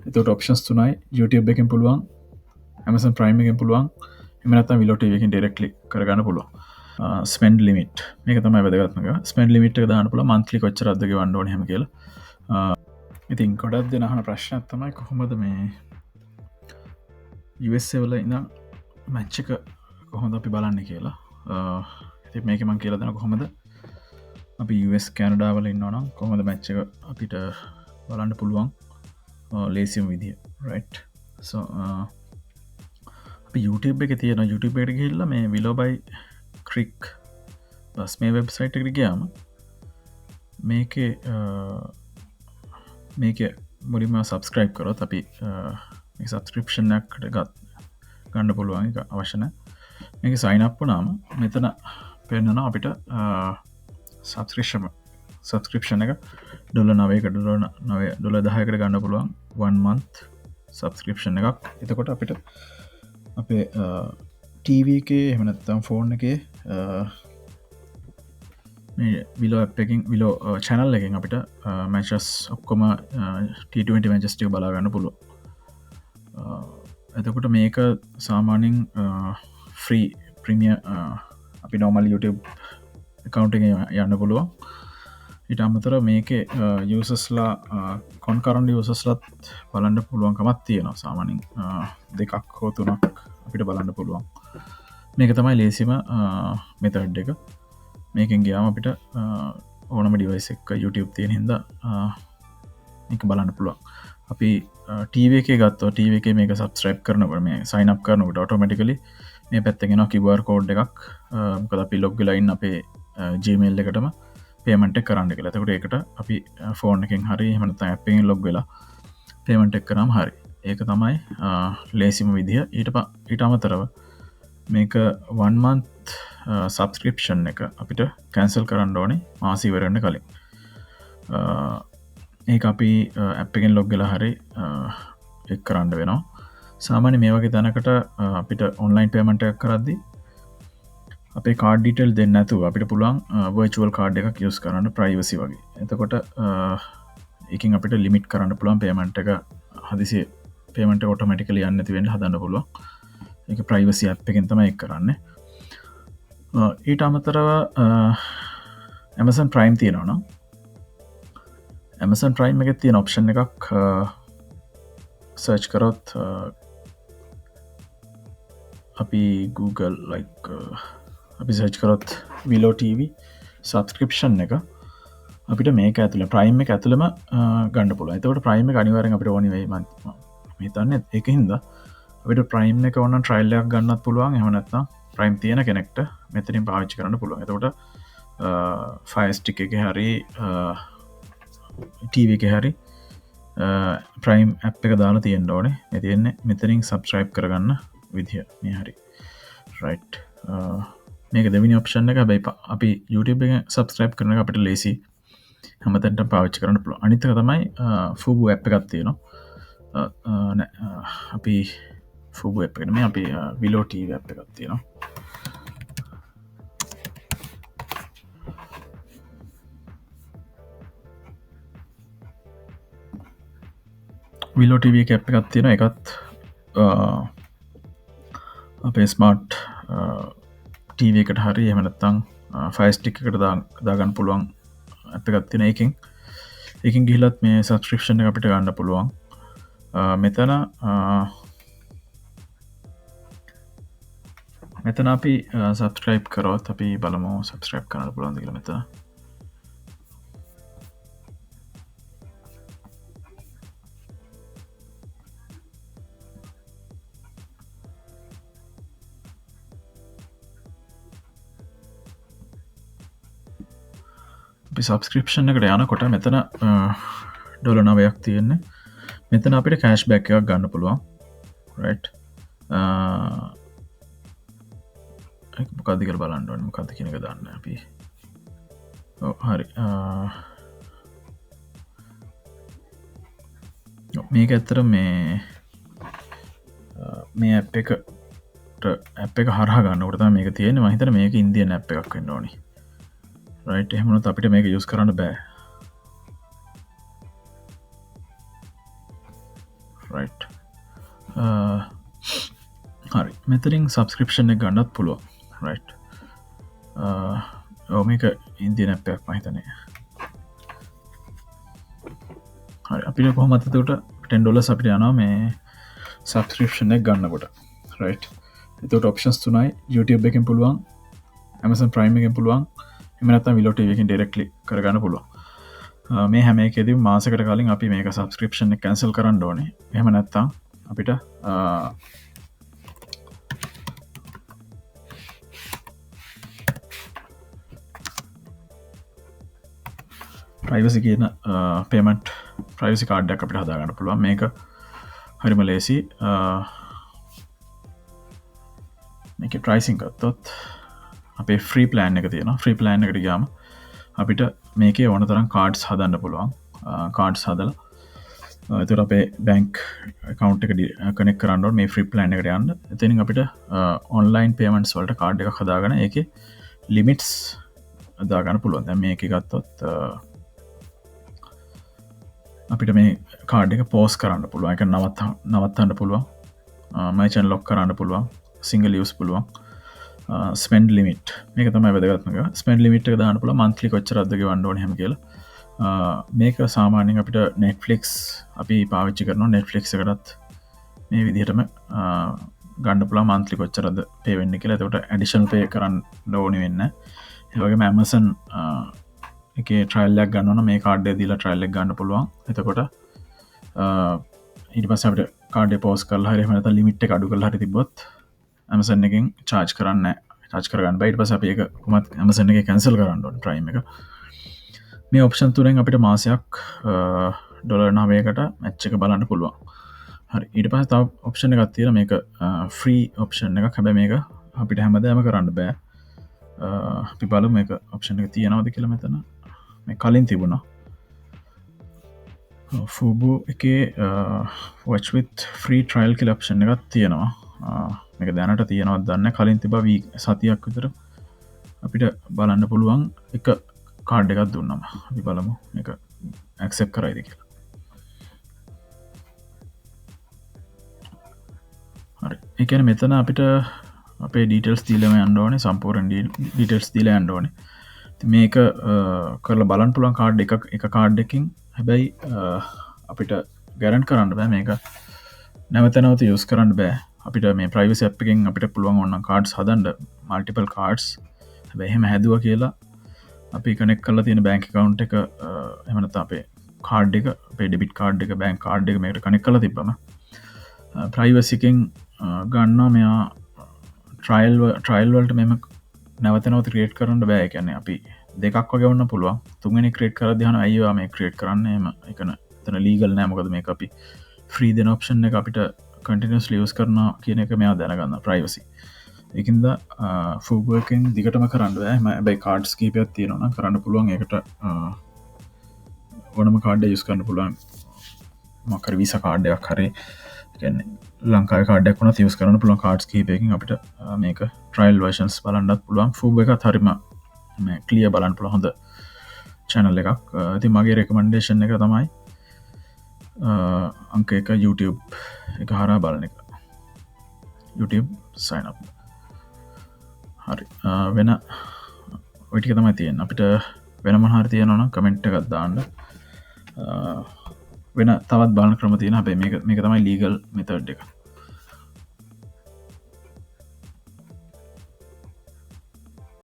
එතකොට ඔප්ෂන්ස් තුනයි YouTube එකෙන් පුළුවන් Amazon Prime එකෙන් පුළුවන් එහෙම නැත්නම් Willow TV එකෙන් ඩිරෙක්ට්ලි කරගන්න පුළුවන් ස්පෙන්ඩ් ලිමිට් මේක තමයි වැදගත්ම එක ස්පෙන්ඩ් ලිමිට් එක දාන්න පුළුවන් මන්ත්ලි කොච්චරද ගෙවන්න ඕනේ එහෙම කියලා ඉතින් ගොඩක් දෙනා අහන ප්‍රශ්නයක් තමයි කොහොමද මේ USA වල ඉඳන් මැච් එක කොහොමද අපි බලන්න කියලා ඉතින් මේක මං කියලා දෙනවා කොහොමද අපි US කැනඩාවල ඉන්නවනම් කොහොමද මැච් එක අපිට බලන්න පුළුවන් ලේසිම විදිහ රයිට් සෝ අපි YouTube එක තියෙන YouTube එකට ගිහිල්ලා මේ විලෝබයි ක්‍රික් බස් මේ වෙබ්සයිට් එකට ගියාම මේකේ මුලින්ම සබස්ක්‍රයිබ් කරොත් අපි සබස්ක්‍රපෂන්කට ගන්න පුළුවන් එක අවශ්‍යන මේක සයිනප් වනාම මෙතන පෙන්න්නන අපිට සබස්ක්‍රපෂන් එක ඩොල නවයකට ඩොල දහයකට ගන්න පුළුවන් 1 month සබස්ක්‍රපෂන් එකක් එතකොට අපිට අපේ ටීව එක එහමනත්තම් ෆෝන් එක විලෝ අපකින් විලෝ චැනල් එකින් අපිට මැචස් ඔක්කොම T20 මැචස්ටිය බලාගන්න පුළුව එතකොට මේක සාමාන්‍යින් ෆ්‍රී ප්‍රමිය අපි නොමල් YouTube කකවන්ටි යන්න පුළුවන් ඉට අමතර මේක යසස්ලා කොන්කරන්ඩ යසස්ලත් බලන්න පුළුවන්කමත් තියෙනවා සාමානින් දෙකක් හෝ තුනක් අපිට බලන්න පුළුවන් මේක තමයි ලේසිම මෙතඩ් එක මේකෙන් ගයාම අපිට ඕනම ඩිවයිස එක YouTube තියෙන හිද එක බලන්න පුළුවන් අපි ටීව එක ගත්ත ටීව එක මේක සබස්්‍රයිප් කරනකට මේ සයිනක් කරනකට ඔටෝමටිකලි මේ පැත්තගෙන කිවර් කෝඩ් එකක් මොකද අපි ලොග්ග ලයින් අපේ ජීමේල් එකටම පේමට කරන්න කියලා තකට එකට අපි ෆෝන් එකින් හරි හමනත ඇපෙන් ලොග් වෙලා පේමට එක් කරම් හරි ඒක තමයි ලේසිම විදිහ ඊට අමතරව මේක 1 month සබස්ක්‍රපෂන් එක අපිට කැන්සල් කරන්න ඕනේ මාසීවරන්න කලින් ඒ අපි ඇප්පගෙන් ලොග්ගලා හරි එක් කරන්න වෙනවා සාමාන්‍ය මේ වගේ තැනකට අපිට ඔන්ලයින් පේමට එකක් කරද්දි අපේ කාඩිටල් දෙන්න ඇතු අපිට පුළුවන් වර්චුවල් කාඩ් එකක් යස් කරන්න ප්‍රයිවසි වගේ එතකොට එකින් අපිට ලිමිට් කරන්න පුළුවන් පේමට එක හදිසි පේමට ඔටමටිකල යන්න තිවෙන්ට හදන්න පුළුවන් එක ප්‍රයිවසි අප්පකින් තම එක් කරන්න ඊට අමතරව ඇමසන් ප්‍රයිම් තියෙනවන ඇමසන් ප්‍රයිම් එක තියෙන ඔප්ෂන් එකක් සර්ච් කරොත් අපි Google ලයික් අපි සර්ච් කරොත් විලෝ TV සබස්ක්‍රපෂන් එක අපිට මේක ඇතුළ ප්‍රයිම් එක ඇතුළම ගන්න පුල එතකට ප්‍රයිම් එක අනිවරෙන් අපිට ඕනිවේ හිතන්න එක හින්ද අපිට ප්‍රයිම් එක ඔන්න ට්‍රයිල්ලයක් ගන්නත් පුළුවන් එහමනත්තා ප්‍රයිම් තියෙන කෙනෙක්ට මෙතරින් පාවිච්චි කරන්න පුළුවන් එතකොට ෆයිස්ටික් එක හරි ටීව එක හරි ප්‍රයිම් ඇ් එක දාලා තියෙන් ඕනේ ඇතියෙන්නේ මෙතරින් සබස්්‍රයිප් කරගන්න විදිහ මේ හරි රයිට් මේක දෙවිනි ඔප්ෂන් එක බයි අපි YouTube එක සබස්ක්‍රයිප් කරන අපට ලේසි හමතැන්ට පාවිච්චි කරන්න පුළුව අනිතක තමයි ෆූබු ඇ් එකත් තියෙනවා අපි ෆූබු එක්න මේ අපි විලෝ ටීව ඇ් එකත් තියෙනවා විලෝ ටව කැප් එකත් තියෙන එකත් අපේ ස්මාර්ට් ටීව එකට හරි එමනත්තං ෆයිස්ටික් එකට දාගන්න පුළුවන් අප එකත්තින එකින් එකින් ගිහිලත් මේ සබස්ක්‍රපෂන් අපිට ගන්න පුළුවන් මෙතන අපි සබස්ක්‍රයිප් කරොත් අපි බලමු සබස්ක්‍රයිප් කරන්න පුළුවන් කියල මෙත සබස්ක්‍රපෂන් එකට යනකොට මෙතන ඩොල නවයක් තියෙන්නේ මෙතන අපිට කෑශ් බැක් එකක් ගන්න පුළුවන් රයිට් මොකක්දිකර බලන්නුවන් මොකක්ද කියනක දන්න අපි හරි මේක ඇත්තර මේ ඇ් එක ඇ් එක හරහා ගන්නකට මේක තියෙන මහිතර මේක ඉන්දියන ඇ් එකක් වෙන්න ඕනි රයිට් එහෙමනොත් අපිට මේක යුස් කරන්න බෑ රයිට් හරි මෙතරින් සබස්ක්‍රපෂන් එක ගන්නත් පුළුව රයිට් ඕමක ඉන්දිය නැපයක් මහිතනය හරි අපිට කොහොමත්තකට $10 අපිට යනවා මේ සබස්ක්‍රපෂන් එක ගන්නකොට රයිට් එතට ඔප්ෂන්ස් තුනයි YouTube එකෙන් පුළුවන් Amazon ප්‍රයිම් එකෙන් පුළුවන් එමනත්තම් විලෝට එකෙන් ඩෙරෙක්ලි කරගන්න පුළුවන් මේ හැම එකෙද මාසකට කලින් අපි මේක සබස්ක්‍රපෂන් එක කැන්සල් කරන්න ඕනේ එහෙම නැත්තම් අපිට ප්‍රයිවසි කියන පේමට් ප්‍රයිවසි කාඩ්ඩක් අපිට හදාගන්න පුළුවන් මේක හරිම ලේසි මේක ට්‍රයිසින් ගත්තොත් අපේ ෆ්‍රී ප්ලෑන් එක තියෙන ෆ්‍රී ප්ලෑන් එකට ගාම අපිට මේක ඕන තරම් කාඩ්ස් හදන්න පුළුවන් කාඩ්ස් හදල එතුර අපේ බැංක් කවන්් එක කනෙක් කරන්න මේ ෆ්‍රී ප්ලෑන් එකට යන්න එතිනින් අපිට ඔන්ලයින් පේමන්ස් වලට කාඩ් එක හදාගන එක ලිමිටස් දාගන්න පුළුවන් දැ මේක ගත්තොත් අපිට මේ කාඩ් එක පෝස් කරන්න පුළුවන් එක නවත්තන්න පුළුවන් මයිචන් ලොක් කරන්න පුළුවන් සිංගල් ලියස් පුළුවන් ස්පෙන්ඩ් ලිමිට් මේක තමයි වැදගත්මක ස්පෙන්ඩ් ලිමිට් දාන්න පුළ මන්ත්ලි කොච්චරදක වන්ඩෝන හැම කියලා මේක සාමාන්‍යෙන් අපිට නෙට්ෆලික්ස් අපි පාවිච්චි කරන නෙට්ෆලික්ස් එකටත් මේ විදිහටම ගණඩ පුලා මන්ත්ලි කොච්චරද පේවෙන්න කියලා තකට ඇඩිෂන් පේ කරන්න ඩෝනි වෙන්න ඒවගේ මැමසන් එක ට්‍රයිල්ලක් ගන්නන මේ කාඩ්ඩ දීලා ට්‍රයිල්ලක් ගන්න පුළුවන් එතකොට ඊට පසට කාඩ පෝස් කල් හරි මත ලිමිට් අඩු කල් හරි තිබොත් ඇමසන් එකින් චාර්ජ් කරන්න චාච් කරන්න බයිට පස අප එක කුමත් ඇමසන් එක කැන්සල් කරන්න ට්‍රයිම් එක මේ ඔප්ෂන් තුරෙන් අපිට මාසයක් $9කට මැච්චක බලන්න පුළුවන් හරි ඊට පස තාව ඔප්ෂණ එකත් තියෙන මේක ෆ්‍රී ඔප්ෂන් එක හැබැ මේක අපිට හැමදෑම කරන්න බෑ අපි බලු මේක ඔප්ෂණ එක තියෙනවද කියල මෙතන මේ කලින් තිබුණා ෆූබෝ එක වොච්විත් ෆ්‍රී ට්‍රයිල් කියල ඔප්ෂන් එකත් තියෙනවා මේක දැනට තියෙනවත් දන්න කලින් තිබ වී සතියක් විතර අපිට බලන්න පුළුවන් එක කාඩ් එකත් දුන්නම අපි බලමු එක ඇක්සෙප් කරයිද කියලා හරි එකන මෙතන අපිට අපේ ඩීටල්ස් දීලම අන්ඩෝනේ සම්පූරන් ඩීටල්ස් දීල අන්ඩෝනේ මේක කරල බලන් පුළන් කාඩ් එක කාඩ් එකින් හැබැයි අපිට ගැරන් කරන්න බෑ මේක නැවතනවත යස් කරන්න බෑ අපිට මේ ප්‍රයිවස් අප්පකින් අපිට පුළුවන් ඔන්න කාඩ්ස් හදන්ඩ මල්ටිපල් කාඩ්ස් හැබැහෙම හැදුව කියලා අපි කනෙක් කල තියෙන බැංක කවුන්් එක එමනත අපේ කාඩ් එක පෙඩිබිට කාඩ් එක බැංක් කාඩ් එක මේට කනෙක් කල තිබම ප්‍රයිවසිකින් ගන්නවා මෙයා ට්‍රයිල්වල්ට මෙම නැවතනවත ක්‍රේට් කරන්න බෑ කියන්නේ අපි දෙකක් වගවන්න පුළුවන් තුන්ගනි ක්‍රේට් කර දයන අයිවා මේ ක්‍රේට් කරන්න එම එකන තන ලීගල් නෑමකද මේ අපි ෆ්‍රී දෙන ඔප්ෂන් එක අපිට කටිනස් ලියස් කරන කියන එක මෙයා දැනගන්න ප්‍රයිවසි එකින්ද ෆූබුවකින් දිගටම කරන්න බැයි කාඩ්ස් කීපයක් තියෙනවන කරන්න පුළුවන් එකට ඕනම කාඩ යුස් කරන්න පුළුවන් මකර විස කාඩ්ඩයක් හරේ ලංකායි කාඩක් වන තියස් කරන පුළන් කාඩ්ස් කීපයකින් අපිට මේක ට්‍රයිල් වර්ෂන්ස් බලන්නත් පුළුවන් ෆූබ එක හරිම කලිය බලන් පුළ හොඳ චැනල් එකක් ඇති මගේ රෙකමන්ඩේෂන් එක තමයි අංක එක YouTube එක හරා බලන එක YouTube සයින් හරි වෙන ඔටික තමයි තියෙන් අපිට වෙන මහර තියනවන කමෙන්ට් එකත් දාන්න වෙන තවත් බාන ක්‍රම තියෙන අපේ මේක තමයි ලීගල් මෙතඩ් එක